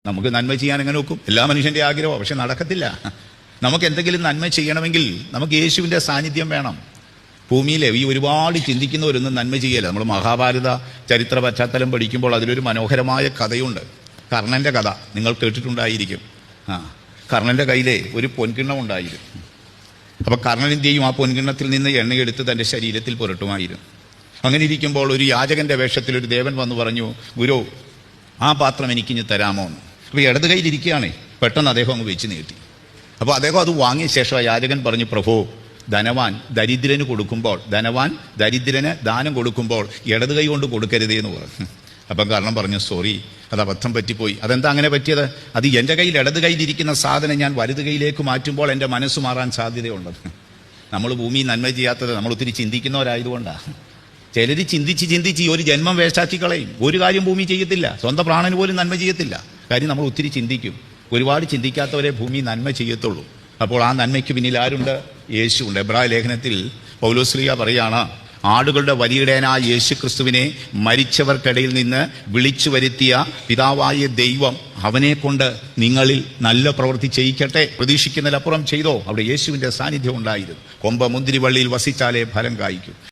നമുക്ക് നന്മ ചെയ്യാൻ എങ്ങനെ നോക്കും? എല്ലാ മനുഷ്യന്റെ ആഗ്രഹമോ, പക്ഷെ നടക്കത്തില്ല. നമുക്ക് എന്തെങ്കിലും നന്മ ചെയ്യണമെങ്കിൽ നമുക്ക് യേശുവിന്റെ സാന്നിധ്യം വേണം. ഭൂമിയിലെ ഈ ഒരുപാട് ചിന്തിക്കുന്നവരൊന്നും നന്മ ചെയ്യല്ല. നമ്മൾ മഹാഭാരത ചരിത്ര പശ്ചാത്തലം പഠിക്കുമ്പോൾ അതിലൊരു മനോഹരമായ കഥയുണ്ട്. കർണന്റെ കഥ നിങ്ങൾ കേട്ടിട്ടുണ്ടായിരിക്കും. കർണന്റെ കയ്യിലെ ഒരു പൊൻകിണ്ണം ഉണ്ടായിരുന്നു. അപ്പൊ കർണൻ എന്ത് ചെയ്യും? ആ പൊൻകിണ്ണത്തിൽ നിന്ന് എണ്ണയെടുത്ത് തന്റെ ശരീരത്തിൽ പുരട്ടുമായിരുന്നു. അങ്ങനെ ഇരിക്കുമ്പോൾ ഒരു യാചകന്റെ വേഷത്തിൽ ഒരു ദേവൻ വന്നു പറഞ്ഞു, ഗുരു, ആ പാത്രം എനിക്കിഞ്ഞ് തരാമോ എന്ന്. അപ്പൊ ഇടത് കയ്യിലിരിക്കുകയാണേ. പെട്ടെന്ന് അദ്ദേഹം അങ്ങ് വെച്ച് നീട്ടി. അപ്പോൾ അദ്ദേഹം അത് വാങ്ങിയ ശേഷം യാചകൻ പറഞ്ഞു, പ്രഭു, ധനവാൻ ദരിദ്രന് കൊടുക്കുമ്പോൾ, ധനവാൻ ദരിദ്രന് ദാനം കൊടുക്കുമ്പോൾ ഇടത് കൈ കൊണ്ട് കൊടുക്കരുതേ എന്ന് പറഞ്ഞു. അപ്പം കർണൻ പറഞ്ഞു, സോറി, അത് അബദ്ധം പറ്റിപ്പോയി. അതെന്താ അങ്ങനെ പറ്റിയത്? അത് എൻ്റെ കയ്യിൽ ഇടത് കയ്യിലിരിക്കുന്ന സാധനം ഞാൻ വലത് കൈയിലേക്ക് മാറ്റുമ്പോൾ എൻ്റെ മനസ്സ് മാറാൻ സാധ്യതയുണ്ട്. നമ്മൾ ഭൂമി നന്മ ചെയ്യാത്തത് നമ്മൾ ഒത്തിരി ചിന്തിക്കുന്നവരായതുകൊണ്ടാണ്. ചിലർ ചിന്തിച്ച് ഒരു ജന്മം വേസ്റ്റാക്കി കളയും. ഒരു കാര്യം ഭൂമി ചെയ്യത്തില്ല, സ്വന്തം പ്രാണന് പോലും നന്മ ചെയ്യത്തില്ല. കാര്യം നമ്മൾ ഒത്തിരി ചിന്തിക്കും. ഒരുപാട് ചിന്തിക്കാത്തവരെ ഭൂമി നന്മ ചെയ്യത്തുള്ളൂ. അപ്പോൾ ആ നന്മയ്ക്ക് പിന്നിൽ ആരുണ്ട്? യേശുണ്ട്. എബ്രായ ലേഖനത്തിൽ പൗലോസ്ലീഹ പറയാണ്, ആടുകളുടെ വലിയിടയനായ യേശു ക്രിസ്തുവിനെ മരിച്ചവർക്കിടയിൽ നിന്ന് വിളിച്ചു വരുത്തിയ പിതാവായ ദൈവം അവനെ കൊണ്ട് നിങ്ങളിൽ നല്ല പ്രവൃത്തി ചെയ്യിക്കട്ടെ. പ്രതീക്ഷിക്കുന്നതിലപ്പുറം ചെയ്തോ. അവിടെ യേശുവിന്റെ സാന്നിധ്യം ഉണ്ടായിരുന്നു. കൊമ്പ് മുന്തിരിവള്ളിയിൽ വസിച്ചാലേ ഫലം കായ്ക്കും.